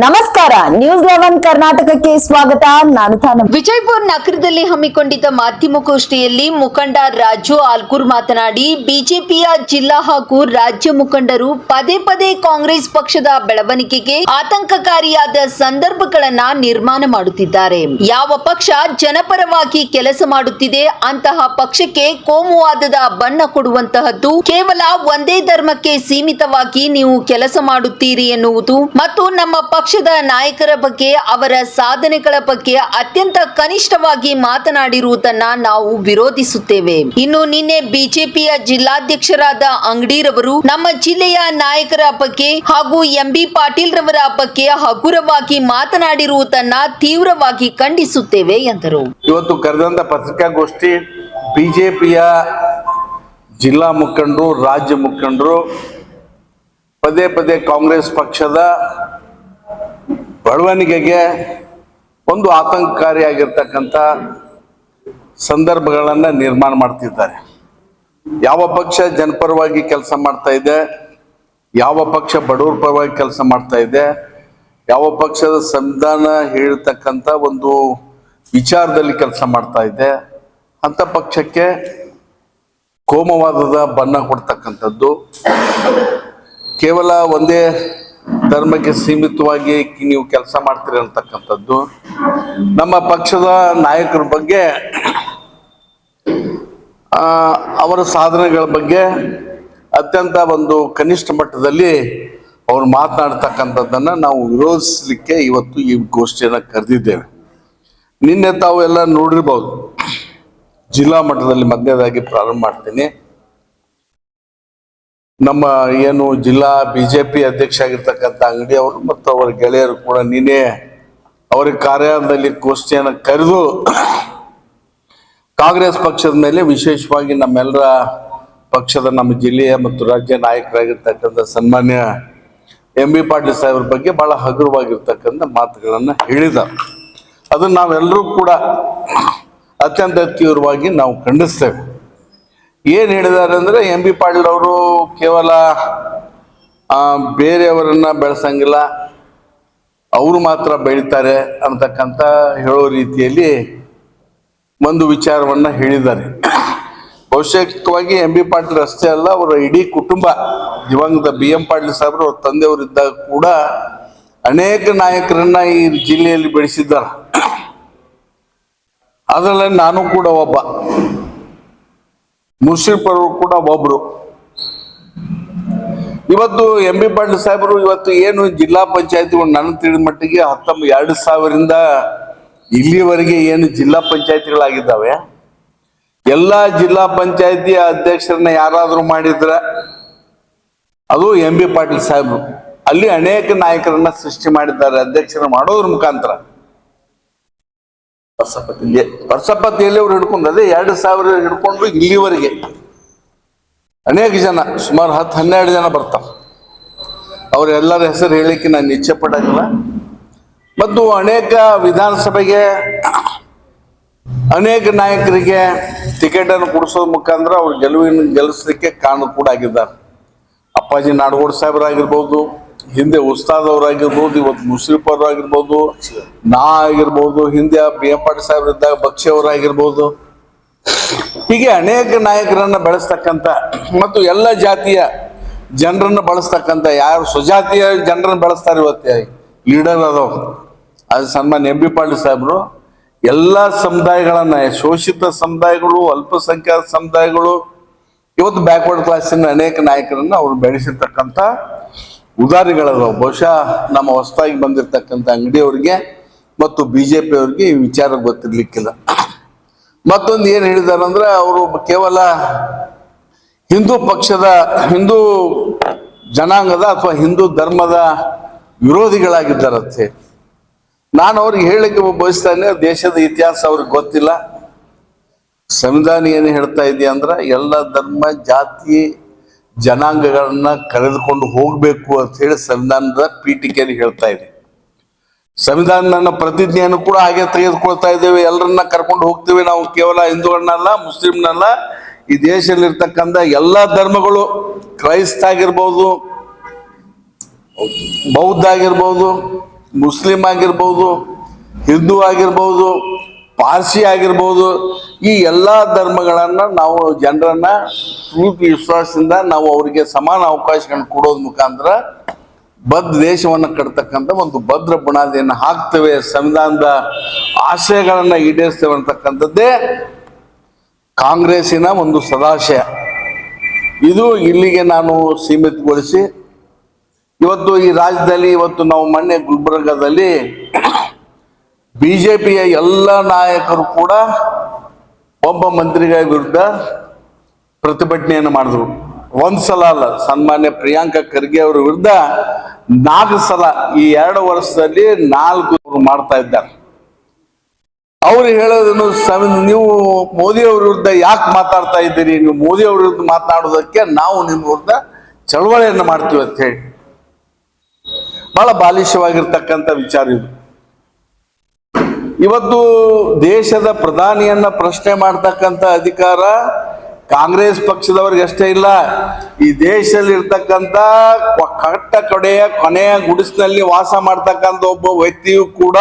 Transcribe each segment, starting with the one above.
ನಮಸ್ಕಾರ, ನ್ಯೂಸ್ 11 ಕರ್ನಾಟಕಕ್ಕೆ ಸ್ವಾಗತ. ನಾನು ತಾನ. ವಿಜಯಪುರ ನಗರದಲ್ಲಿ ಹಮ್ಮಿಕೊಂಡಿದ್ದ ಮಾಧ್ಯಮಗೋಷ್ಠಿಯಲ್ಲಿ ಮುಖಂಡ ರಾಜು ಆಲ್ಕೂರ್ ಮಾತನಾಡಿ, ಬಿಜೆಪಿಯ ಜಿಲ್ಲಾ ಹಾಗೂ ರಾಜ್ಯ ಮುಖಂಡರು ಪದೇ ಪದೇ ಕಾಂಗ್ರೆಸ್ ಪಕ್ಷದ ಬೆಳವಣಿಗೆಗೆ ಆತಂಕಕಾರಿಯಾದ ಸಂದರ್ಭಗಳನ್ನ ನಿರ್ಮಾಣ ಮಾಡುತ್ತಿದ್ದಾರೆ. ಯಾವ ಪಕ್ಷ ಜನಪರವಾಗಿ ಕೆಲಸ ಮಾಡುತ್ತಿದೆ ಅಂತಹ ಪಕ್ಷಕ್ಕೆ ಕೋಮುವಾದದ ಬಣ್ಣ ಕೊಡುವಂತಹದ್ದು, ಕೇವಲ ಒಂದೇ ಧರ್ಮಕ್ಕೆ ಸೀಮಿತವಾಗಿ ನೀವು ಕೆಲಸ ಮಾಡುತ್ತೀರಿ ಎನ್ನುವುದು ಮತ್ತು ನಮ್ಮ ಪಕ್ಷದ ನಾಯಕರ ಬಗ್ಗೆ, ಅವರ ಸಾಧನೆಗಳ ಬಗ್ಗೆ ಅತ್ಯಂತ ಕನಿಷ್ಠವಾಗಿ ಮಾತನಾಡಿರುವುದನ್ನ ನಾವು ವಿರೋಧಿಸುತ್ತೇವೆ. ಇನ್ನು ನಿನ್ನೆ ಬಿಜೆಪಿಯ ಜಿಲ್ಲಾಧ್ಯಕ್ಷರಾದ ಅಂಗಡಿರವರು ನಮ್ಮ ಜಿಲ್ಲೆಯ ನಾಯಕರ ಬಗ್ಗೆ ಹಾಗೂ ಎಂಬಿ ಪಾಟೀಲ್ ರವರ ಬಗ್ಗೆ ಹಗುರವಾಗಿ ಮಾತನಾಡಿರುವುದನ್ನ ತೀವ್ರವಾಗಿ ಖಂಡಿಸುತ್ತೇವೆ ಎಂದರು. ಇವತ್ತು ಕರೆದಂತ ಪತ್ರಿಕಾಗೋಷ್ಠಿ ಬಿಜೆಪಿಯ ಜಿಲ್ಲಾ ಮುಖಂಡರು, ರಾಜ್ಯ ಮುಖಂಡರು ಪದೇ ಪದೇ ಕಾಂಗ್ರೆಸ್ ಪಕ್ಷದ ಬೆಳವಣಿಗೆಗೆ ಒಂದು ಆತಂಕಕಾರಿಯಾಗಿರ್ತಕ್ಕಂಥ ಸಂದರ್ಭಗಳನ್ನು ನಿರ್ಮಾಣ ಮಾಡ್ತಿದ್ದಾರೆ. ಯಾವ ಪಕ್ಷ ಜನಪರವಾಗಿ ಕೆಲಸ ಮಾಡ್ತಾ ಇದೆ, ಯಾವ ಪಕ್ಷ ಬಡವರ ಪರವಾಗಿ ಕೆಲಸ ಮಾಡ್ತಾ ಇದೆ, ಯಾವ ಪಕ್ಷದ ಸಂವಿಧಾನ ಹೇಳ್ತಕ್ಕಂಥ ಒಂದು ವಿಚಾರದಲ್ಲಿ ಕೆಲಸ ಮಾಡ್ತಾ ಇದೆ ಅಂತ ಪಕ್ಷಕ್ಕೆ ಕೋಮವಾದದ ಬಣ್ಣ ಕೊಡ್ತಕ್ಕಂಥದ್ದು, ಕೇವಲ ಒಂದೇ ಧರ್ಮಕ್ಕೆ ಸೀಮಿತವಾಗಿ ನೀವು ಕೆಲಸ ಮಾಡ್ತೀರಿ ಅಂತಕ್ಕಂಥದ್ದು, ನಮ್ಮ ಪಕ್ಷದ ನಾಯಕರ ಬಗ್ಗೆ, ಅವರ ಸಾಧನೆಗಳ ಬಗ್ಗೆ ಅತ್ಯಂತ ಒಂದು ಕನಿಷ್ಠ ಮಟ್ಟದಲ್ಲಿ ಅವ್ರು ಮಾತನಾಡ್ತಕ್ಕಂಥದ್ದನ್ನು ನಾವು ವಿರೋಧಿಸಲಿಕ್ಕೆ ಇವತ್ತು ಈ ಗೋಷ್ಠಿಯನ್ನು ಕರೆದಿದ್ದೇವೆ. ನಿನ್ನೆ ತಾವು ಎಲ್ಲ ನೋಡಿರ್ಬೋದು, ಜಿಲ್ಲಾ ಮಟ್ಟದಲ್ಲಿ ಮೊದಲನೇದಾಗಿ ಪ್ರಾರಂಭ ಮಾಡ್ತೀನಿ. ನಮ್ಮ ಏನು ಜಿಲ್ಲಾ ಬಿಜೆಪಿ ಅಧ್ಯಕ್ಷ ಆಗಿರ್ತಕ್ಕಂಥ ಅಂಗಡಿ ಅವರು ಮತ್ತು ಅವರ ಗೆಳೆಯರು ಕೂಡ ನಿನ್ನೆ ಅವರ ಕಾರ್ಯಾಲಯದಲ್ಲಿ ಗೋಷ್ಠಿಯನ್ನು ಕರೆದು ಕಾಂಗ್ರೆಸ್ ಪಕ್ಷದ ಮೇಲೆ, ವಿಶೇಷವಾಗಿ ನಮ್ಮೆಲ್ಲರ ಪಕ್ಷದ ನಮ್ಮ ಜಿಲ್ಲೆಯ ಮತ್ತು ರಾಜ್ಯ ನಾಯಕರಾಗಿರ್ತಕ್ಕಂಥ ಸನ್ಮಾನ್ಯ ಎಂಬಿ ಪಾಟೀಲ್ ಸಾಹೇಬ್ರ ಬಗ್ಗೆ ಬಹಳ ಹಗುರವಾಗಿರ್ತಕ್ಕಂಥ ಮಾತುಗಳನ್ನು ಹೇಳಿದ್ದಾರೆ. ಅದನ್ನು ನಾವೆಲ್ಲರೂ ಕೂಡ ಅತ್ಯಂತ ತೀವ್ರವಾಗಿ ನಾವು ಖಂಡಿಸ್ತೇವೆ. ಏನು ಹೇಳಿದ್ದಾರೆ ಅಂದರೆ, ಎಂಬಿ ಪಾಟೀಲ್ ಅವರು ಕೇವಲ ಬೇರೆಯವರನ್ನ ಬೆಳೆಸಂಗಿಲ್ಲ, ಅವರು ಮಾತ್ರ ಬೆಳೀತಾರೆ ಅಂತಕ್ಕಂಥ ಹೇಳೋ ರೀತಿಯಲ್ಲಿ ಒಂದು ವಿಚಾರವನ್ನು ಹೇಳಿದ್ದಾರೆ. ಬಹುಶಃವಾಗಿ ಎಂಬಿ ಪಾಟೀಲ್ ಅಷ್ಟೇ ಅಲ್ಲ, ಅವರ ಇಡೀ ಕುಟುಂಬ, ದಿವಂಗತ BM ಪಾಟೀಲ್ ಸಾಹೇಬರು ಅವ್ರ ತಂದೆಯವರಿದ್ದಾಗ ಕೂಡ ಅನೇಕ ನಾಯಕರನ್ನ ಈ ಜಿಲ್ಲೆಯಲ್ಲಿ ಬೆಳೆಸಿದ್ದಾರೆ. ಅದರಲ್ಲಿ ನಾನು ಕೂಡ ಒಬ್ಬ, ಮುರ್ಷಿದ್ಪುರವರು ಕೂಡ ಒಬ್ರು. ಇವತ್ತು ಎಂಬಿ ಪಾಟೀಲ್ ಸಾಹೇಬರು ಇವತ್ತು ಏನು ಜಿಲ್ಲಾ ಪಂಚಾಯತಿಗಳು ನನಗೆ ತಿಳಿದ ಮಟ್ಟಿಗೆ 2000ರಿಂದ ಇಲ್ಲಿವರೆಗೆ ಏನು ಜಿಲ್ಲಾ ಪಂಚಾಯತಿಗಳಾಗಿದ್ದಾವೆ, ಎಲ್ಲ ಜಿಲ್ಲಾ ಪಂಚಾಯತಿ ಅಧ್ಯಕ್ಷರನ್ನ ಯಾರಾದರೂ ಮಾಡಿದ್ರೆ ಅದು ಎಂಬಿ ಪಾಟೀಲ್ ಸಾಹೇಬರು. ಅಲ್ಲಿ ಅನೇಕ ನಾಯಕರನ್ನ ಸೃಷ್ಟಿ ಮಾಡಿದ್ದಾರೆ ಅಧ್ಯಕ್ಷರ ಮಾಡೋದ್ರ ಮುಖಾಂತರ. ವರ್ಷಪತಿಯಲ್ಲಿ ಅವ್ರು ಹಿಡ್ಕೊಂಡು, ಅದೇ 2000 ಹಿಡ್ಕೊಂಡು ಇಲ್ಲಿವರೆಗೆ ಅನೇಕ ಜನ, ಸುಮಾರು 10-12 ಜನ ಬರ್ತಾರೆ. ಅವರೆಲ್ಲರ ಹೆಸರು ಹೇಳಿಕ್ಕೆ ನಾನು ಇಚ್ಛೆ ಪಡಂಗಿಲ್ಲ. ಮತ್ತು ಅನೇಕ ವಿಧಾನಸಭೆಗೆ ಅನೇಕ ನಾಯಕರಿಗೆ ಟಿಕೆಟನ್ನು ಕೊಡಿಸೋದ್ರ ಮುಖಾಂತರ ಅವ್ರು ಗೆಲ್ಲಿಸಲಿಕ್ಕೆ ಕಾರಣ ಕೂಡ ಆಗಿದ್ದಾರೆ. ಅಪ್ಪಾಜಿ ನಾಡಗೌಡ ಸಾಹೇಬರಾಗಿರ್ಬೋದು, ಹಿಂದೆ ಉಸ್ತಾದ್ ಅವರಾಗಿರ್ಬೋದು, ಇವತ್ತು ಮುಸ್ಲಿಫ್ ಅವರಾಗಿರ್ಬೋದು, ನಾ ಆಗಿರ್ಬೋದು, ಹಿಂದೆ BM ಪಾಟೀಲ್ ಸಾಹೇಬರಿದ್ದಾಗ ಬಕ್ಷಿ ಅವರಾಗಿರ್ಬೋದು, ಹೀಗೆ ಅನೇಕ ನಾಯಕರನ್ನ ಬೆಳೆಸ್ತಕ್ಕಂಥ ಮತ್ತು ಎಲ್ಲ ಜಾತಿಯ ಜನರನ್ನು ಬಳಸ್ತಕ್ಕಂಥ, ಯಾರು ಸ್ವಜಾತಿಯ ಜನರನ್ನು ಬೆಳೆಸ್ತಾರೆ ಇವತ್ತು ಲೀಡರ್ ಅದವರು, ಅದು ಸನ್ಮಾನ್ಯ ಎಂಬಿ ಪಾಟೀಲ್ ಸಾಹೇಬರು ಎಲ್ಲ ಸಮುದಾಯಗಳನ್ನ, ಶೋಷಿತ ಸಮುದಾಯಗಳು, ಅಲ್ಪಸಂಖ್ಯಾತ ಸಮುದಾಯಗಳು, ಇವತ್ತು ಬ್ಯಾಕ್ವರ್ಡ್ ಕ್ಲಾಸಿನ ಅನೇಕ ನಾಯಕರನ್ನ ಅವರು ಬೆಳೆಸಿರ್ತಕ್ಕಂಥ ಉದಾಹರಣೆಗಳದಾವ. ಬಹುಶಃ ನಮ್ಮ ಹೊಸದಾಗಿ ಬಂದಿರತಕ್ಕಂಥ ಅಂಗಡಿಯವರಿಗೆ ಮತ್ತು ಬಿಜೆಪಿ ಅವರಿಗೆ ಈ ವಿಚಾರ ಗೊತ್ತಿರ್ಲಿಕ್ಕಿಲ್ಲ. ಮತ್ತೊಂದು ಏನು ಹೇಳಿದ್ದಾರೆ ಅಂದ್ರೆ, ಅವರು ಕೇವಲ ಹಿಂದೂ ಪಕ್ಷದ, ಹಿಂದೂ ಜನಾಂಗದ ಅಥವಾ ಹಿಂದೂ ಧರ್ಮದ ವಿರೋಧಿಗಳಾಗಿದ್ದಾರಂತೆ. ನಾನು ಅವ್ರಿಗೆ ಹೇಳಲಿಕ್ಕೆ ಬಯಸ್ತಾನೆ, ದೇಶದ ಇತಿಹಾಸ ಅವ್ರಿಗೆ ಗೊತ್ತಿಲ್ಲ. ಸಂವಿಧಾನ ಏನು ಹೇಳ್ತಾ ಇದೆಯಾ ಅಂದ್ರೆ, ಎಲ್ಲ ಧರ್ಮ, ಜಾತಿ, ಜನಾಂಗಗಳನ್ನ ಕರೆದುಕೊಂಡು ಹೋಗ್ಬೇಕು ಅಂತ ಹೇಳಿ ಸಂವಿಧಾನದ ಪೀಠಿಕೆಯಲ್ಲಿ ಹೇಳ್ತಾ ಇದೆ. ಸಂವಿಧಾನ ಪ್ರತಿಜ್ಞೆಯನ್ನು ಕೂಡ ಹಾಗೆ ತೆಗೆದುಕೊಳ್ತಾ ಇದ್ದೇವೆ, ಎಲ್ಲರನ್ನ ಕರ್ಕೊಂಡು ಹೋಗ್ತೇವೆ ನಾವು. ಕೇವಲ ಹಿಂದೂಗಳನ್ನಲ್ಲ, ಮುಸ್ಲಿಮ್ನಲ್ಲ, ಈ ದೇಶದಲ್ಲಿರ್ತಕ್ಕಂಥ ಎಲ್ಲ ಧರ್ಮಗಳು, ಕ್ರೈಸ್ತ ಆಗಿರ್ಬೋದು, ಬೌದ್ಧ ಆಗಿರ್ಬೋದು, ಮುಸ್ಲಿಂ ಆಗಿರ್ಬೋದು, ಹಿಂದೂ ಆಗಿರ್ಬೋದು, ಪಾರ್ಸಿ ಆಗಿರ್ಬೋದು, ಈ ಎಲ್ಲ ಧರ್ಮಗಳನ್ನ ನಾವು ಜನರನ್ನ ಪ್ರೀತಿ ವಿಶ್ವಾಸದಿಂದ ನಾವು ಅವರಿಗೆ ಸಮಾನ ಅವಕಾಶಗಳನ್ನು ಕೊಡೋದ್ ಮುಖಾಂತರ ದೇಶವನ್ನು ಕಟ್ತಕ್ಕಂಥ ಒಂದು ಭದ್ರ ಬುನಾದಿಯನ್ನು ಹಾಕ್ತೇವೆ, ಸಂವಿಧಾನದ ಆಶಯಗಳನ್ನ ಈಡೇರಿಸ್ತೇವೆ ಅಂತಕ್ಕಂಥದ್ದೇ ಕಾಂಗ್ರೆಸ್ಸಿನ ಒಂದು ಸದಾಶಯ. ಇದು ಇಲ್ಲಿಗೆ ನಾನು ಸೀಮಿತಗೊಳಿಸಿ ಇವತ್ತು ಈ ರಾಜ್ಯದಲ್ಲಿ ನಾವು ಮೊನ್ನೆ ಗುಲ್ಬರ್ಗಾದಲ್ಲಿ ಬಿಜೆಪಿಯ ಎಲ್ಲ ನಾಯಕರು ಕೂಡ ಒಬ್ಬ ಮಂತ್ರಿಗಳ ವಿರುದ್ಧ ಪ್ರತಿಭಟನೆಯನ್ನು ಮಾಡಿದ್ರು. ಒಂದ್ಸಲ ಅಲ್ಲ, ಸನ್ಮಾನ್ಯ ಪ್ರಿಯಾಂಕಾ ಖರ್ಗೆ ಅವರ ವಿರುದ್ಧ 4 ಸಲ ಈ 2 ವರ್ಷದಲ್ಲಿ 4 ಮಾಡ್ತಾ ಇದ್ದಾರೆ. ಅವ್ರು ಹೇಳೋದನ್ನು ನೀವು ಮೋದಿ ಅವ್ರ ವಿರುದ್ಧ ಯಾಕೆ ಮಾತಾಡ್ತಾ ಇದ್ದೀರಿ, ನೀವು ಮೋದಿ ಅವ್ರ ವಿರುದ್ಧ ಮಾತನಾಡೋದಕ್ಕೆ ನಾವು ನಿಮ್ಮ ವಿರುದ್ಧ ಚಳವಳಿಯನ್ನು ಮಾಡ್ತೀವಿ ಅಂತ ಹೇಳಿ ಬಹಳ ಬಾಲಿಶವಾಗಿರ್ತಕ್ಕಂಥ ವಿಚಾರ ಇದು. ಇವತ್ತು ದೇಶದ ಪ್ರಧಾನಿಯನ್ನ ಪ್ರಶ್ನೆ ಮಾಡ್ತಕ್ಕಂಥ ಅಧಿಕಾರ ಕಾಂಗ್ರೆಸ್ ಪಕ್ಷದವ್ರಿಗೆ ಅಷ್ಟೇ ಇಲ್ಲ, ಈ ದೇಶದಲ್ಲಿ ಇರ್ತಕ್ಕಂಥ ಕೊನೆಯ ಗುಡಿಸಿನಲ್ಲಿ ವಾಸ ಮಾಡ್ತಕ್ಕಂಥ ಒಬ್ಬ ವ್ಯಕ್ತಿಯು ಕೂಡ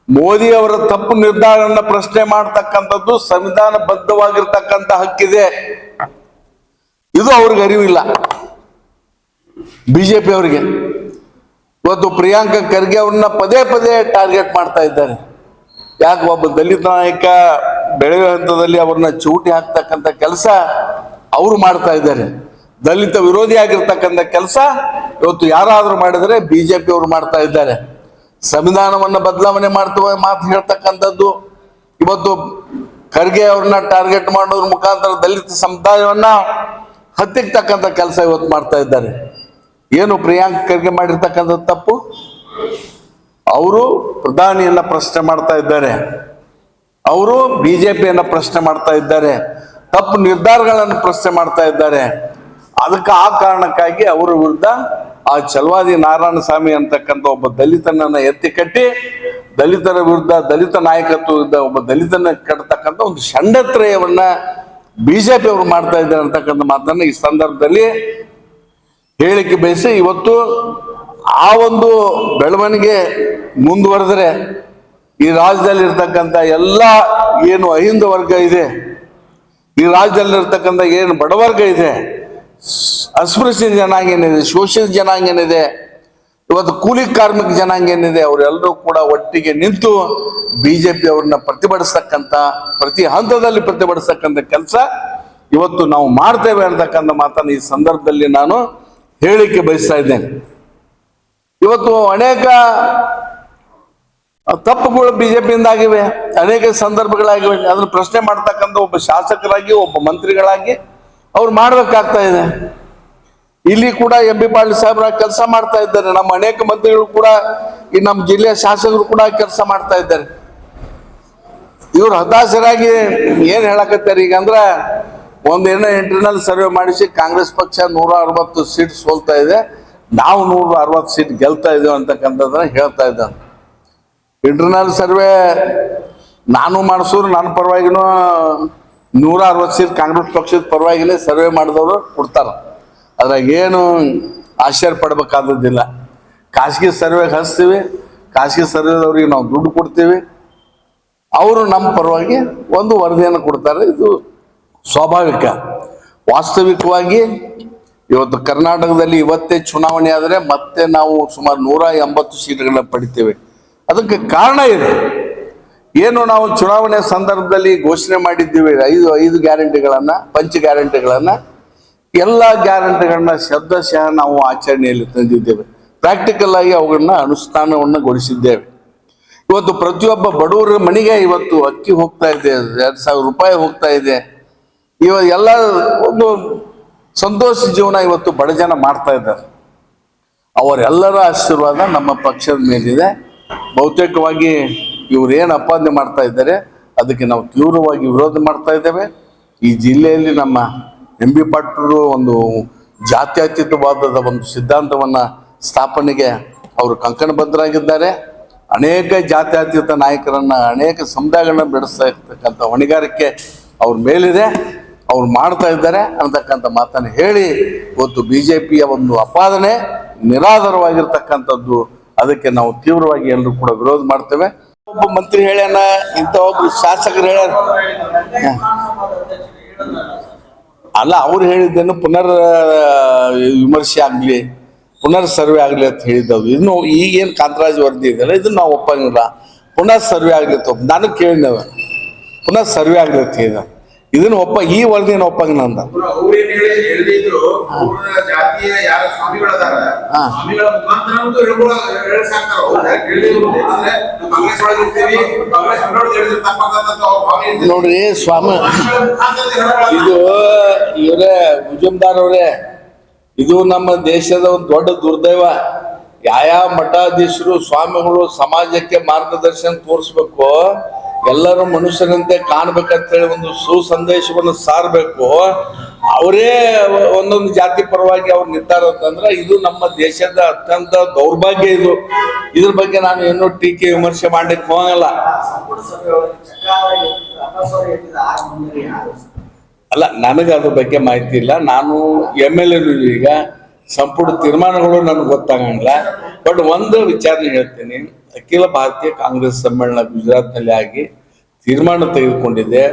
ಮೋದಿ ಅವರ ತಪ್ಪು ನಿರ್ಧಾರಗಳನ್ನ ಪ್ರಶ್ನೆ ಮಾಡ್ತಕ್ಕಂಥದ್ದು ಸಂವಿಧಾನಬದ್ಧವಾಗಿರ್ತಕ್ಕಂಥ ಹಕ್ಕಿದೆ. ಇದು ಅವ್ರಿಗೆ ಅರಿವಿಲ್ಲ ಬಿಜೆಪಿ ಅವರಿಗೆ. ಇವತ್ತು ಪ್ರಿಯಾಂಕಾ ಖರ್ಗೆ ಅವ್ರನ್ನ ಪದೇ ಪದೇ ಟಾರ್ಗೆಟ್ ಮಾಡ್ತಾ ಇದ್ದಾರೆ. ಯಾಕೆ ಒಬ್ಬ ದಲಿತ ನಾಯಕ ಬೆಳೆಯುವ ಹಂತದಲ್ಲಿ ಅವ್ರನ್ನ ಚೂಟಿ ಹಾಕ್ತಕ್ಕಂಥ ಕೆಲಸ ಅವರು ಮಾಡ್ತಾ ಇದ್ದಾರೆ. ದಲಿತ ವಿರೋಧಿ ಆಗಿರ್ತಕ್ಕಂಥ ಕೆಲಸ ಇವತ್ತು ಯಾರಾದ್ರೂ ಮಾಡಿದರೆ ಬಿಜೆಪಿ ಅವರು ಮಾಡ್ತಾ ಇದ್ದಾರೆ. ಸಂವಿಧಾನವನ್ನ ಬದಲಾವಣೆ ಮಾಡ್ತೇವೆ ಮಾತು ಹೇಳ್ತಕ್ಕಂಥದ್ದು ಇವತ್ತು ಖರ್ಗೆ ಅವ್ರನ್ನ ಟಾರ್ಗೆಟ್ ಮಾಡೋದ್ರ ಮುಖಾಂತರ ದಲಿತ ಸಮುದಾಯವನ್ನ ಹತ್ತಿಕ್ತಕ್ಕಂಥ ಕೆಲಸ ಇವತ್ತು ಮಾಡ್ತಾ ಇದ್ದಾರೆ. ಏನು ಪ್ರಿಯಾಂಕಾ ಖರ್ಗೆ ಮಾಡಿರ್ತಕ್ಕಂಥ ತಪ್ಪು? ಅವರು ಪ್ರಧಾನಿಯನ್ನ ಪ್ರಶ್ನೆ ಮಾಡ್ತಾ ಇದ್ದಾರೆ, ಅವರು ಬಿಜೆಪಿಯನ್ನ ಪ್ರಶ್ನೆ ಮಾಡ್ತಾ ಇದ್ದಾರೆ, ತಪ್ಪು ನಿರ್ಧಾರಗಳನ್ನು ಪ್ರಶ್ನೆ ಮಾಡ್ತಾ ಇದ್ದಾರೆ. ಅದಕ್ಕೆ ಆ ಕಾರಣಕ್ಕಾಗಿ ಅವರ ವಿರುದ್ಧ ಆ ಛಲವಾದಿ ನಾರಾಯಣಸ್ವಾಮಿ ಅಂತಕ್ಕಂಥ ಒಬ್ಬ ದಲಿತನನ್ನ ಎತ್ತಿ ಕಟ್ಟಿ ದಲಿತರ ವಿರುದ್ಧ, ದಲಿತ ನಾಯಕತ್ವ ವಿರುದ್ಧ ಒಬ್ಬ ದಲಿತನ ಕಟ್ಟತಕ್ಕಂಥ ಒಂದು ಷಂಡತ್ರಯವನ್ನ ಬಿಜೆಪಿ ಅವರು ಮಾಡ್ತಾ ಇದ್ದಾರೆ ಅಂತಕ್ಕಂಥ ಮಾತನ್ನ ಈ ಸಂದರ್ಭದಲ್ಲಿ ಹೇಳಿಕೆ ಬಯಸಿ, ಇವತ್ತು ಆ ಒಂದು ಬೆಳವಣಿಗೆ ಮುಂದುವರೆದ್ರೆ ಈ ರಾಜ್ಯದಲ್ಲಿ ಇರ್ತಕ್ಕಂಥ ಎಲ್ಲ ಏನು ಅಹಿಂದ ವರ್ಗ ಇದೆ, ಈ ರಾಜ್ಯದಲ್ಲಿ ಇರ್ತಕ್ಕಂಥ ಏನು ಬಡವರ್ಗ ಇದೆ, ಅಸ್ಪೃಶ್ಯ ಜನಾಂಗ ಏನಿದೆ, ಶೋಷಿತ ಜನಾಂಗ ಏನಿದೆ, ಇವತ್ತು ಕೂಲಿ ಕಾರ್ಮಿಕ ಜನಾಂಗ ಏನಿದೆ, ಅವರೆಲ್ಲರೂ ಕೂಡ ಒಟ್ಟಿಗೆ ನಿಂತು ಬಿಜೆಪಿ ಅವ್ರನ್ನ ಪ್ರತಿಭಟಿಸ್ತಕ್ಕಂಥ, ಪ್ರತಿ ಹಂತದಲ್ಲಿ ಪ್ರತಿಭಟಿಸ್ತಕ್ಕಂಥ ಕೆಲಸ ಇವತ್ತು ನಾವು ಮಾಡ್ತೇವೆ ಅಂತಕ್ಕಂಥ ಮಾತನ್ನು ಈ ಸಂದರ್ಭದಲ್ಲಿ ನಾನು ಹೇಳಿಕೆ ಬಯಸ್ತಾ ಇದ್ದೇನೆ. ಇವತ್ತು ಅನೇಕ ತಪ್ಪುಗಳು ಬಿಜೆಪಿಯಿಂದ ಆಗಿವೆ, ಅನೇಕ ಸಂದರ್ಭಗಳಾಗಿವೆ. ಅದನ್ನು ಪ್ರಶ್ನೆ ಮಾಡ್ತಕ್ಕಂಥ ಒಬ್ಬ ಶಾಸಕರಾಗಿ, ಒಬ್ಬ ಮಂತ್ರಿಗಳಾಗಿ ಅವ್ರು ಮಾಡ್ಬೇಕಾಗ್ತಾ ಇದೆ. ಇಲ್ಲಿ ಕೂಡ ಎಂ.ಬಿ. ಪಾಟೀಲ್ ಸಾಹೇಬ್ರ ಕೆಲಸ ಮಾಡ್ತಾ ಇದ್ದಾರೆ. ನಮ್ಮ ಅನೇಕ ಮಂತ್ರಿಗಳು ಕೂಡ, ಈ ನಮ್ಮ ಜಿಲ್ಲೆಯ ಶಾಸಕರು ಕೂಡ ಕೆಲಸ ಮಾಡ್ತಾ ಇದ್ದಾರೆ. ಇವ್ರು ಹತಾಶರಾಗಿ ಏನ್ ಹೇಳಕತ್ತಾರೆ ಈಗ ಅಂದ್ರೆ, ಒಂದೇನೋ ಇಂಟರ್ನಲ್ ಸರ್ವೆ ಮಾಡಿಸಿ ಕಾಂಗ್ರೆಸ್ ಪಕ್ಷ 160 ಸೀಟ್ ಸೋಲ್ತಾ ಇದೆ, ನಾವು 160 ಸೀಟ್ ಗೆಲ್ತಾ ಇದ್ದೇವೆ ಅಂತಕ್ಕಂಥದ್ದನ್ನ ಹೇಳ್ತಾ ಇದ್ದಾನೆ. ಇಂಟರ್ನಲ್ ಸರ್ವೆ ನಾನು ಮಾಡಿಸೋರು ನನ್ನ ಪರವಾಗಿನೂ 160 ಸೀಟ್ ಕಾಂಗ್ರೆಸ್ ಪಕ್ಷದ ಪರವಾಗಿನೇ ಸರ್ವೆ ಮಾಡಿದವರು ಕೊಡ್ತಾರ. ಅದ್ರಾಗ ಏನು ಆಶ್ಚರ್ಯ ಪಡ್ಬೇಕಾದದ್ದಿಲ್ಲ. ಖಾಸಗಿ ಸರ್ವೆಗೆ ಹಚ್ತೀವಿ, ಖಾಸಗಿ ಸರ್ವೆದವ್ರಿಗೆ ನಾವು ದುಡ್ಡು ಕೊಡ್ತೀವಿ, ಅವರು ನಮ್ಮ ಪರವಾಗಿ ಒಂದು ವರದಿಯನ್ನು ಕೊಡ್ತಾರೆ. ಇದು ಸ್ವಾಭಾವಿಕ. ವಾಸ್ತವಿಕವಾಗಿ ಇವತ್ತು ಕರ್ನಾಟಕದಲ್ಲಿ ಇವತ್ತೇ ಚುನಾವಣೆ ಆದರೆ ಮತ್ತೆ ನಾವು ಸುಮಾರು 180 ಸೀಟ್ಗಳನ್ನ ಪಡಿತೇವೆ. ಅದಕ್ಕೆ ಕಾರಣ ಇದೆ. ಏನು ನಾವು ಚುನಾವಣೆ ಸಂದರ್ಭದಲ್ಲಿ ಘೋಷಣೆ ಮಾಡಿದ್ದೀವಿ, 5 ಗ್ಯಾರಂಟಿಗಳನ್ನ, ಪಂಚ ಗ್ಯಾರಂಟಿಗಳನ್ನ, ಎಲ್ಲ ಗ್ಯಾರಂಟಿಗಳನ್ನ ಶಬ್ದಶಃ ನಾವು ಆಚರಣೆಯಲ್ಲಿ ತಂದಿದ್ದೇವೆ. ಪ್ರಾಕ್ಟಿಕಲ್ ಆಗಿ ಅವುಗಳನ್ನ ಅನುಷ್ಠಾನವನ್ನಗೊಳಿಸಿದ್ದೇವೆ. ಇವತ್ತು ಪ್ರತಿಯೊಬ್ಬ ಬಡವರ ಮನೆಗೆ ಇವತ್ತು ಅಕ್ಕಿ ಹೋಗ್ತಾ ಇದೆ, 2000 ರೂಪಾಯಿ ಹೋಗ್ತಾ ಇದೆ. ಎಲ್ಲ ಒಂದು ಸಂತೋಷ ಜೀವನ ಇವತ್ತು ಬಡ ಜನ ಮಾಡ್ತಾ ಇದ್ದಾರೆ. ಅವರೆಲ್ಲರ ಆಶೀರ್ವಾದ ನಮ್ಮ ಪಕ್ಷದ ಮೇಲಿದೆ. ಬಹುತೇಕವಾಗಿ ಇವ್ರು ಏನು ಅಪಾದನೆ ಮಾಡ್ತಾ ಇದ್ದಾರೆ ಅದಕ್ಕೆ ನಾವು ತೀವ್ರವಾಗಿ ವಿರೋಧ ಮಾಡ್ತಾ ಇದ್ದೇವೆ. ಈ ಜಿಲ್ಲೆಯಲ್ಲಿ ನಮ್ಮ ಎಂ.ಬಿ. ಪಾಟೀಲ್ ಒಂದು ಜಾತ್ಯತೀತವಾದದ ಒಂದು ಸಿದ್ಧಾಂತವನ್ನ ಸ್ಥಾಪನೆಗೆ ಅವರು ಕಂಕಣಬದ್ಧರಾಗಿದ್ದಾರೆ. ಅನೇಕ ಜಾತ್ಯತೀತ ನಾಯಕರನ್ನ, ಅನೇಕ ಸಮುದಾಯಗಳನ್ನ ಬೆಳೆಸ್ತಾ ಇರ್ತಕ್ಕಂಥ ಹೊಣೆಗಾರಿಕೆ ಅವ್ರ ಮೇಲಿದೆ, ಅವ್ರು ಮಾಡ್ತಾ ಇದ್ದಾರೆ ಅಂತಕ್ಕಂಥ ಮಾತನ್ನು ಹೇಳಿ, ಇವತ್ತು ಬಿಜೆಪಿಯ ಒಂದು ಅಪಾದನೆ ನಿರಾಧಾರವಾಗಿರ್ತಕ್ಕಂಥದ್ದು. ಅದಕ್ಕೆ ನಾವು ತೀವ್ರವಾಗಿ ಎಲ್ಲರೂ ಕೂಡ ವಿರೋಧ ಮಾಡ್ತೇವೆ. ಒಬ್ಬ ಮಂತ್ರಿ ಹೇಳ್ಯಾನ, ಇಂಥ ಒಬ್ರು ಶಾಸಕರು ಹೇಳ್ಯಾರ. ಅಲ್ಲ, ಅವ್ರು ಹೇಳಿದ್ದೇನು ಪುನರ್ ವಿಮರ್ಶೆ ಆಗ್ಲಿ, ಪುನರ್ ಸರ್ವೆ ಆಗ್ಲಿ ಅಂತ ಹೇಳಿದ್ದವು. ಇನ್ನು ಈಗೇನು ಕಾಂತರಾಜ್ ವರದಿ ಇದೆಯಲ್ಲ, ಇದನ್ನ ನಾವು ಒಪ್ಪಂಗಿಲ್ಲ. ಪುನರ್ ಸರ್ವೆ ಆಗ್ಲಿ ಅಂತ ನಾನು ಕೇಳಿದ್ದೇವ, ಪುನರ್ ಸರ್ವೆ ಆಗ್ಲಿ ಅಂತ ಹೇಳಿದ. ಇದನ್ನ ಈ ವರದಿನ ಒಪ್ಪಂಗಿಲ್ಲ ಅಂತ. ನೋಡ್ರಿ ಸ್ವಾಮಿ, ಇದು ಇವರೇ ಮುಜುಮ್ದಾರ್ ಅವರೇ, ಇದು ನಮ್ಮ ದೇಶದ ಒಂದು ದೊಡ್ಡ ದುರ್ದೈವ. ಯಾವ ಮಠಾಧೀಶರು ಸ್ವಾಮಿಗಳು ಸಮಾಜಕ್ಕೆ ಮಾರ್ಗದರ್ಶನ ತೋರಿಸ್ಬೇಕು, ಎಲ್ಲರೂ ಮನುಷ್ಯರಂತೆ ಕಾಣ್ಬೇಕಂತ ಹೇಳಿ ಒಂದು ಸುಸಂದೇಶವನ್ನು ಸಾರಬೇಕು. ಅವರೇ ಒಂದೊಂದು ಜಾತಿ ಪರವಾಗಿ ಅವ್ರು ನಿಂತಾರ ಅಂತಂದ್ರೆ ಇದು ನಮ್ಮ ದೇಶದ ಅತ್ಯಂತ ದೌರ್ಭಾಗ್ಯ. ಇದ್ರ ಬಗ್ಗೆ ನಾನು ಏನೋ ಟೀಕೆ ವಿಮರ್ಶೆ ಮಾಡ್ಲಿಕ್ಕೆ ಹೋಗಲ್ಲ. ಅಲ್ಲ, ನನಗೆ ಅದ್ರ ಬಗ್ಗೆ ಮಾಹಿತಿ ಇಲ್ಲ. ನಾನು MLA ಈಗ ಸಂಪುಟ ತೀರ್ಮಾನಗಳು ನನಗೆ ಗೊತ್ತಾಗಂಗಿಲ್ಲ. ಬಟ್ ಒಂದು ವಿಚಾರಣೆ ಹೇಳ್ತೀನಿ, ಅಖಿಲ ಭಾರತೀಯ ಕಾಂಗ್ರೆಸ್ ಸಮ್ಮೇಳನ ಗುಜರಾತ್ನಲ್ಲಿ ಆಗಿ ತೀರ್ಮಾನ ತೆಗೆದುಕೊಂಡಿದೆ.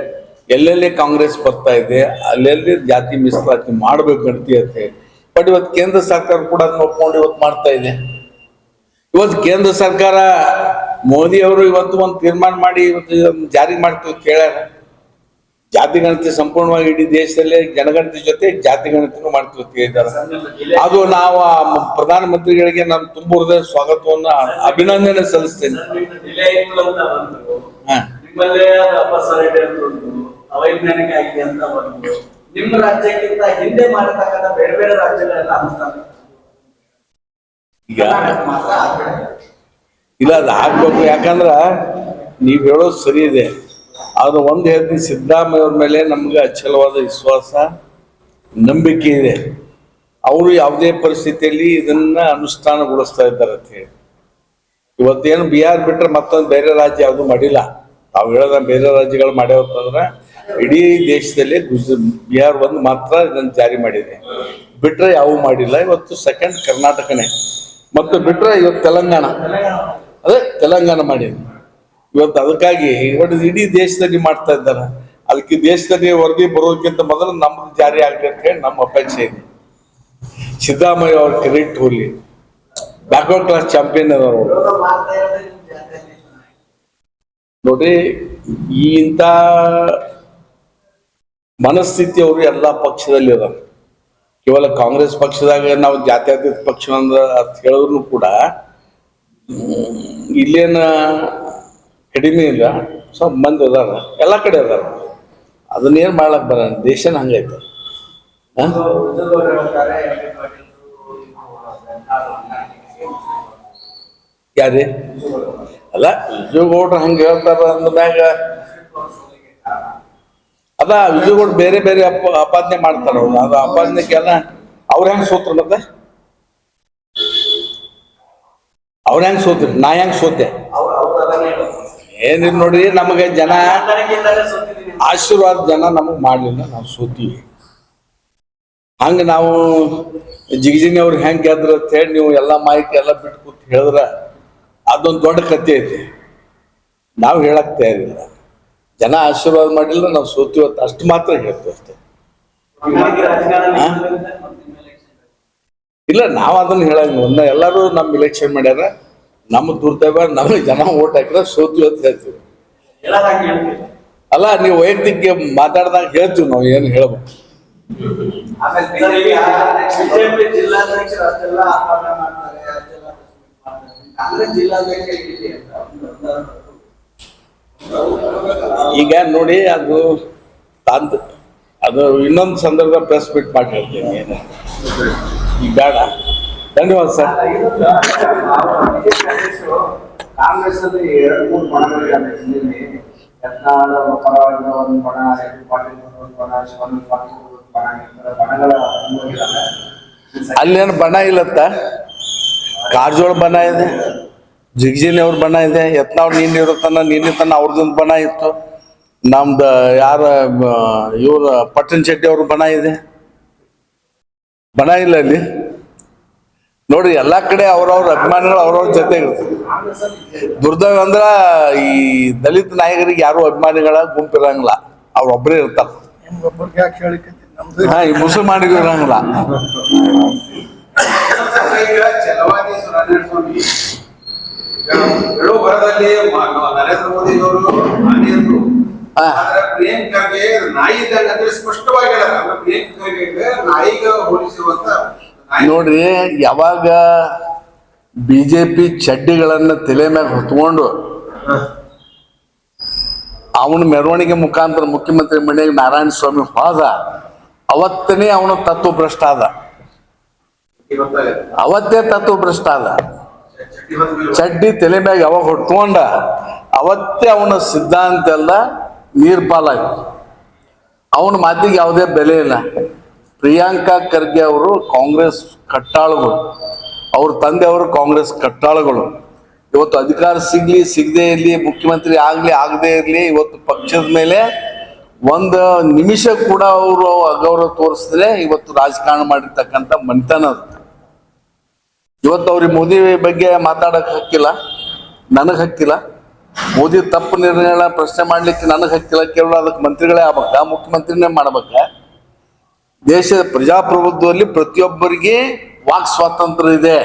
ಎಲ್ಲೆಲ್ಲಿ ಕಾಂಗ್ರೆಸ್ ಬರ್ತಾ ಇದೆ ಅಲ್ಲೆಲ್ಲಿ ಜಾತಿ ಮೀಸಲಾತಿ ಮಾಡ್ಬೇಕು ನಡೀತಿ. ಬಟ್ ಇವತ್ತು ಕೇಂದ್ರ ಸರ್ಕಾರ ಕೂಡ ಅದನ್ನ ಒಪ್ಕೊಂಡು ಇವತ್ತು ಮಾಡ್ತಾ ಇದೆ. ಇವತ್ತು ಕೇಂದ್ರ ಸರ್ಕಾರ ಮೋದಿ ಅವರು ಇವತ್ತು ಒಂದು ತೀರ್ಮಾನ ಮಾಡಿ ಇವತ್ತು ಜಾರಿ ಮಾಡ್ತೀವಿ ಕೇಳ್ಯಾರ. ಜಾತಿ ಗಣತಿ ಸಂಪೂರ್ಣವಾಗಿ ಇಡೀ ದೇಶದಲ್ಲೇ ಜನಗಣತಿ ಜೊತೆ ಜಾತಿ ಗಣತಿನೂ ಮಾಡ್ತೀವಿ ಇದ್ದಾರೆ. ಅದು ನಾವು ಪ್ರಧಾನಮಂತ್ರಿಗಳಿಗೆ ನಾನು ತುಂಬ ಹೃದಯ ಸ್ವಾಗತವನ್ನ ಅಭಿನಂದನೆ ಸಲ್ಲಿಸ್ತೇನೆ. ಅವೈಜ್ಞಾನಿಕ ಆಗಿದೆ ಅಂತ ಬಂದು ನಿಮ್ಮ ರಾಜ್ಯಕ್ಕಿಂತ ಹಿಂದೆ ಮಾಡತಕ್ಕಂಥ ಬೇರೆ ಬೇರೆ ರಾಜ್ಯಗಳೆಲ್ಲ ಅನುಷ್ಠಾನ ಈಗ ಇಲ್ಲ, ಅದು ಆಗ್ಬೇಕು. ಯಾಕಂದ್ರ ನೀವ್ ಹೇಳೋದು ಸರಿ ಇದೆ. ಆದ್ರೆ ಒಂದು ಹೇಳ್ತೀನಿ, ಸಿದ್ದರಾಮಯ್ಯ ಅವ್ರ ಮೇಲೆ ನಮ್ಗೆ ಅಚಲವಾದ ವಿಶ್ವಾಸ, ನಂಬಿಕೆ ಇದೆ. ಅವರು ಯಾವುದೇ ಪರಿಸ್ಥಿತಿಯಲ್ಲಿ ಇದನ್ನ ಅನುಷ್ಠಾನಗೊಳಿಸ್ತಾ ಇದ್ದಾರೆ ಅಂತ ಹೇಳಿ. ಇವತ್ತೇನು ಬಿಹಾರ್ ಬಿಟ್ರೆ ಮತ್ತೊಂದು ಬೇರೆ ರಾಜ್ಯ ಯಾವುದು ಮಾಡಿಲ್ಲ. ತಾವು ಹೇಳೋದ ಬೇರೆ ರಾಜ್ಯಗಳು ಮಾಡ್ಯಾವತ್ತಂದ್ರೆ ಇಡೀ ದೇಶದಲ್ಲಿ ಬಿಹಾರ್ ಒಂದು ಮಾತ್ರ ಇದನ್ನು ಜಾರಿ ಮಾಡಿದೆ, ಬಿಟ್ರೆ ಯಾವ ಮಾಡಿಲ್ಲ. ಇವತ್ತು ಸೆಕೆಂಡ್ ಕರ್ನಾಟಕನೇ, ಮತ್ತು ಬಿಟ್ರೆ ಇವತ್ತು ತೆಲಂಗಾಣ ಮಾಡಿದೆ. ಇವತ್ತು ಅದಕ್ಕಾಗಿ ಇಡೀ ದೇಶದಲ್ಲಿ ಮಾಡ್ತಾ ಇದ್ದಾರೆ. ಅದಕ್ಕೆ ದೇಶದಲ್ಲಿ ವರದಿ ಬರೋದಕ್ಕಿಂತ ಮೊದಲು ನಮ್ದು ಜಾರಿ ಆಗಲಿ ಅಂತ ಹೇಳಿ ನಮ್ಮ ಅಪೇಕ್ಷೆ ಇದೆ. ಸಿದ್ದರಾಮಯ್ಯ ಅವ್ರ ಕ್ರೆಡಿಟ್ ಹೋಗ್ಲಿ, ಬ್ಯಾಕ್ವರ್ಡ್ ಕ್ಲಾಸ್ ಚಾಂಪಿಯನ್ ಅವರು ನೋಡಿ. ಇಂಥ ಮನಸ್ಥಿತಿ ಅವರು ಎಲ್ಲ ಪಕ್ಷದಲ್ಲಿ ಅದ. ಕೇವಲ ಕಾಂಗ್ರೆಸ್ ಪಕ್ಷದಾಗ ನಾವು ಜಾತ್ಯತೀತ ಪಕ್ಷ ಅಂತ ಹೇಳಿದ್ರು ಕೂಡ ಇಲ್ಲೇನ ಕಡಿಮೆ ಇಲ್ಲ, ಸ್ವಲ್ಪ ಮಂದಿ ಅದಾರ, ಎಲ್ಲ ಕಡೆ ಅದಾರ. ಅದನ್ನೇನು ಮಾಡ್ಲಕ್ ಬರ, ದೇಶನ ಹಂಗೈತೆ. ಯಾರೇ ಅಲ್ಲ, ವಿಜಯಗೌಡ್ರು ಹಂಗೆ ಹೇಳ್ತಾರ ಅಂದ್ಮ್ಯಾಗ ಅದ ವಿಜಯಗೌಡ ಬೇರೆ ಬೇರೆ ಅಪಾದನೆ ಮಾಡ್ತಾರ. ಅವ್ರು ಅದು ಅಪಾದನೆಗೆಲ್ಲ ಅವ್ರ ಹೆಂಗ್ ಸೋತ್ರ, ಮತ್ತೆ ಅವ್ರ ಹೆಂಗ್ ಸೋತ್ರಿ, ನಾ ಹೆಂಗ್ ಸೋತೆ? ಏನಿಲ್ಲ ನೋಡ್ರಿ, ನಮಗೆ ಜನ ಆಶೀರ್ವಾದ ಜನ ನಮಗ್ ಮಾಡ್ಲಿಲ್ಲ, ನಾವು ಸೋತೀವಿ. ಹಂಗ ನಾವು ಜಿಗಜಿನಿ ಅವ್ರಿಗೆ ಹೆಂಗ್ ಗೆದ್ರ ಅಂತ ಹೇಳಿ ನೀವು ಎಲ್ಲ ಮಾಹಿತಿ ಎಲ್ಲ ಬಿಟ್ಟು ಕೂತ್ ಹೇಳಿದ್ರ ಅದೊಂದು ದೊಡ್ಡ ಕಥೆ ಐತಿ. ನಾವು ಹೇಳಕ್ ತಯಾರಿಲ್ಲ. ಜನ ಆಶೀರ್ವಾದ ಮಾಡಿಲ್ಲ, ನಾವು ಸೋತೀವತ್ತು ಅಷ್ಟು ಮಾತ್ರ ಹೇಳ್ತೀವಿ ಅಷ್ಟೇ. ಇಲ್ಲ, ನಾವು ಅದನ್ನ ಹೇಳಂಗಿಲ್ಲ. ಎಲ್ಲರೂ ನಮ್ಮ ಇಲೆಕ್ಷನ್ ಮಾಡ್ಯಾರ, ನಮ್ಮ ದುರ್ದೈವ, ನಮಗೆ ಜನ ಓಟ್ ಹಾಕಿದ್ರೆ ಸೋತೀವತ್ತು ಹೇಳ್ತೀವಿ. ಅಲ್ಲ, ನೀವು ವೈಯಕ್ತಿಕ ಮಾತಾಡ್ದಾಗ ಹೇಳ್ತೀವಿ, ನಾವು ಏನು ಹೇಳ್ಬೇಕು. ಈಗ ನೋಡಿ, ಅದು ಇನ್ನೊಂದು ಸಂದರ್ಭ ಪ್ರೆಸ್ ಮೀಟ್ ಮಾಡಿ ಹೇಳ್ತೀನಿ. ಏನು ಈಗ ಬೇಡ. ಧನ್ಯವಾದ ಸರ್. ಕಾಂಗ್ರೆಸ್ ಅಲ್ಲಿ 2-3 ಬಣಗಳಿವೆ. ಯತ್ನಾಳ ಪರವಾಗಿ ಒಂದು ಬಣ, ಪಾಟೀಲ್ ಒಂದು ಬಣ, ಶಿವಾನಂದ ಪಾಟೀಲ್ ಒಂದು ಬಣ, ಈ ಬಣಗಳ ಅಲ್ಲೇನು ಬಣ ಇಲ್ಲತ್ತ? ಕಾರಜೋಳ ಬಣ ಇದೆ, ಜಿಗಜಿನಿ ಅವ್ರ ಬಣ ಇದೆ, ಯತ್ನಾಳ್ ನಿನ್ನೆ ತನ ಅವ್ರದೊಂದು ಬಣ ಇತ್ತು. ನಮ್ದು ಯಾರ ಇವ್ರ ಪಟ್ಟಣ ಶೆಟ್ಟಿ ಅವ್ರ ಬಣ ಇದೆ. ಬಣ ಇಲ್ಲ ಅಲ್ಲಿ. ನೋಡ್ರಿ ಎಲ್ಲಾ ಕಡೆ ಅವ್ರವ್ರ ಅಭಿಮಾನಿಗಳು ಅವ್ರವ್ರ ಜೊತೆ ಇರ್ತದೆ. ದುರ್ದೈವ ಅಂದ್ರ ಈ ದಲಿತ ನಾಯಕರಿಗೆ ಯಾರು ಅಭಿಮಾನಿಗಳ ಗುಂಪಿರಂಗಿಲ್ಲ, ಅವ್ರೊಬ್ಬರೇ ಇರ್ತಾರ. ಈ ಮುಸಲ್ಮಾನಿಗೂ ಇರಂಗಿಲ್ಲ. ಈಗ ಛಲವಾದಿ ನಾರಾಯಣ ಸ್ವಾಮಿ ಹೇಳೋ ಬರದಲ್ಲಿ ನರೇಂದ್ರ ಮೋದಿ ಅವರು ನಾನಿದ್ರು, ಆದ್ರೆ ಪ್ರಿಯಾಂಕ್ ಖರ್ಗೆ ನಾಯಿ ಇದ್ದಂಗೆ ಅಂದ್ರೆ ಸ್ಪಷ್ಟವಾಗಿ ಹೇಳಲ್ಲ. ಪ್ರಿಯಾಂಕ್ ಖರ್ಗೆ ನಾಯಿಗ ಹೋಲಿಸಿರುವಂತ ನೋಡ್ರಿ, ಯಾವಾಗ ಬಿಜೆಪಿ ಚಡ್ಡಿಗಳನ್ನ ತಲೆ ಮ್ಯಾಗ ಹೊತ್ಕೊಂಡು ಅವನ ಮೆರವಣಿಗೆ ಮುಖಾಂತರ ಮುಖ್ಯಮಂತ್ರಿ ಮನೆಗೆ ನಾರಾಯಣ ಸ್ವಾಮಿ ಹೋದ, ಅವತ್ತನೇ ಅವನು ತತ್ವಭ್ರಷ್ಟ ಆದ. ಅವತ್ತೇ ತತ್ವಭ್ರಷ್ಟ ಆದ. ಚಡ್ಡಿ ತಲೆ ಮ್ಯಾಗ ಯಾವಾಗ ಹೊಟ್ಕೊಂಡ ಅವತ್ತೇ ಅವನ ಸಿದ್ಧಾಂತ ಎಲ್ಲ ನೀರ್ಪಾಲಾಯ್ತು. ಅವನ ಮಾತಿಗೆ ಯಾವುದೇ ಬೆಲೆ ಇಲ್ಲ. ಪ್ರಿಯಾಂಕಾ ಖರ್ಗೆ ಅವರು ಕಾಂಗ್ರೆಸ್ ಕಟ್ಟಾಳುಗಳು, ಅವ್ರ ತಂದೆಯವರು ಕಾಂಗ್ರೆಸ್ ಕಟ್ಟಾಳುಗಳು. ಇವತ್ತು ಅಧಿಕಾರ ಸಿಗ್ಲಿ ಸಿಗದೆ ಇರಲಿ, ಮುಖ್ಯಮಂತ್ರಿ ಆಗ್ಲಿ ಆಗದೆ ಇರಲಿ, ಇವತ್ತು ಪಕ್ಷದ ಮೇಲೆ ಒಂದು ನಿಮಿಷ ಕೂಡ ಅವರು ಅಗೌರವ ತೋರಿಸಿದ್ರೆ ಇವತ್ತು ರಾಜಕಾರಣ ಮಾಡಿರ್ತಕ್ಕಂಥ ಮನೆತನ ಅದು. ಇವತ್ತು ಅವ್ರಿಗೆ ಮೋದಿ ಬಗ್ಗೆ ಮಾತಾಡಕ್ ಹಕ್ಕಿಲ್ಲ, ನನಗೆ ಹಕ್ಕಿಲ್ಲ. ಮೋದಿ ತಪ್ಪು ನಿರ್ಣಯಗಳ ಪ್ರಶ್ನೆ ಮಾಡ್ಲಿಕ್ಕೆ ನನಗೆ ಹಕ್ಕಿಲ್ಲ. ಕೇವಲ ಅದಕ್ಕೆ ಮಂತ್ರಿಗಳೇ ಆಗ್ಬೇಕ, ಮುಖ್ಯಮಂತ್ರಿನೇ ಮಾಡ್ಬೇಕ. ದೇಶದ ಪ್ರಜಾಪ್ರಭುತ್ವದಲ್ಲಿ ಪ್ರತಿಯೊಬ್ಬರಿಗೆ ವಾಕ್ ಸ್ವಾತಂತ್ರ್ಯ ಇದೆ.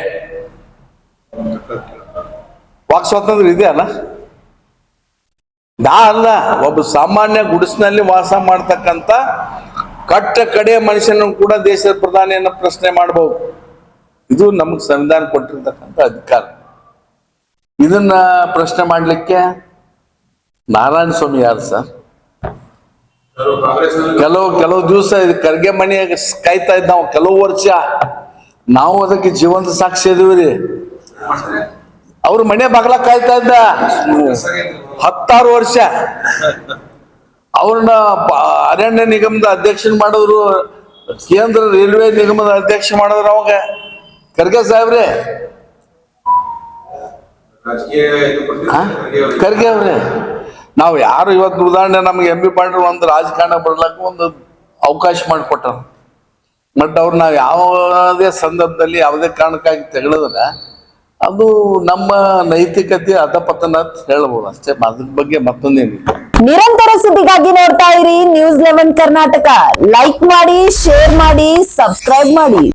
ವಾಕ್ ಸ್ವಾತಂತ್ರ್ಯ ಇದೆ ಅಲ್ಲ? ನಾ ಅಲ್ಲ, ಒಬ್ಬ ಸಾಮಾನ್ಯ ಗುಡಿಸಿನಲ್ಲಿ ವಾಸ ಮಾಡ್ತಕ್ಕಂಥ ಕಟ್ಟ ಕಡೆಯ ಮನುಷ್ಯನೂ ಕೂಡ ದೇಶದ ಪ್ರಧಾನಿಯನ್ನ ಪ್ರಶ್ನೆ ಮಾಡಬಹುದು. ಇದು ನಮಗ್ ಸಂವಿಧಾನ ಕೊಟ್ಟಿರ್ತಕ್ಕಂಥ ಅಧಿಕಾರ. ಇದನ್ನ ಪ್ರಶ್ನೆ ಮಾಡ್ಲಿಕ್ಕೆ ನಾರಾಯಣ ಸ್ವಾಮಿ ಯಾರು ಸರ್? ಕೆಲವು ದಿವಸ ಖರ್ಗೆ ಮನೆಯಾಗ ಕಾಯ್ತಾ ಇದ್ದ ನಾವು ಕೆಲವು ವರ್ಷ. ನಾವು ಅದಕ್ಕೆ ಜೀವಂತ ಸಾಕ್ಷಿ ಇದೀವಿ. ಅವ್ರ ಮನೆ ಬಾಗ್ಲ ಕಾಯ್ತಾ ಇದ್ದ 16 ವರ್ಷ. ಅವ್ರನ್ನ ಅರಣ್ಯ ನಿಗಮದ ಅಧ್ಯಕ್ಷನ್ ಮಾಡಿದ್ರು, ಕೇಂದ್ರ ರೈಲ್ವೆ ನಿಗಮದ ಅಧ್ಯಕ್ಷ ಮಾಡಿದ್ರು ಅವಾಗ ಖರ್ಗೆ ಸಾಹೇಬ್ರೆ. ಖರ್ಗೆ ಅವ್ರೆ, ನಾವು ಯಾರು ಇವತ್ತು ಉದಾಹರಣೆ ನಮ್ಗೆ ಎಂ ಬಿ ಪಾಟೀಲ್ ಒಂದು ರಾಜಕಾರಣ ಬರ್ಲಕ್ಕ ಒಂದು ಅವಕಾಶ ಮಾಡಿಕೊಟ್ಟಾರ. ಬಟ್ ಅವ್ರು ನಾವು ಯಾವುದೇ ಸಂದರ್ಭದಲ್ಲಿ ಯಾವುದೇ ಕಾರಣಕ್ಕಾಗಿ ತೆಗೆಳಿದ್ರೆ ಅದು ನಮ್ಮ ನೈತಿಕತೆ ಅಧಪತನ ಅಂತ ಹೇಳ್ಬೋದು ಅಷ್ಟೇ. ಅದ್ರ ಬಗ್ಗೆ ಮತ್ತೊಂದೇನಿಲ್ಲ. ನಿರಂತರ ಸುದ್ದಿಗಾಗಿ ನೋಡ್ತಾ ಇರಿ News 11 ಕರ್ನಾಟಕ. ಲೈಕ್ ಮಾಡಿ, ಶೇರ್ ಮಾಡಿ, ಸಬ್ಸ್ಕ್ರೈಬ್ ಮಾಡಿ.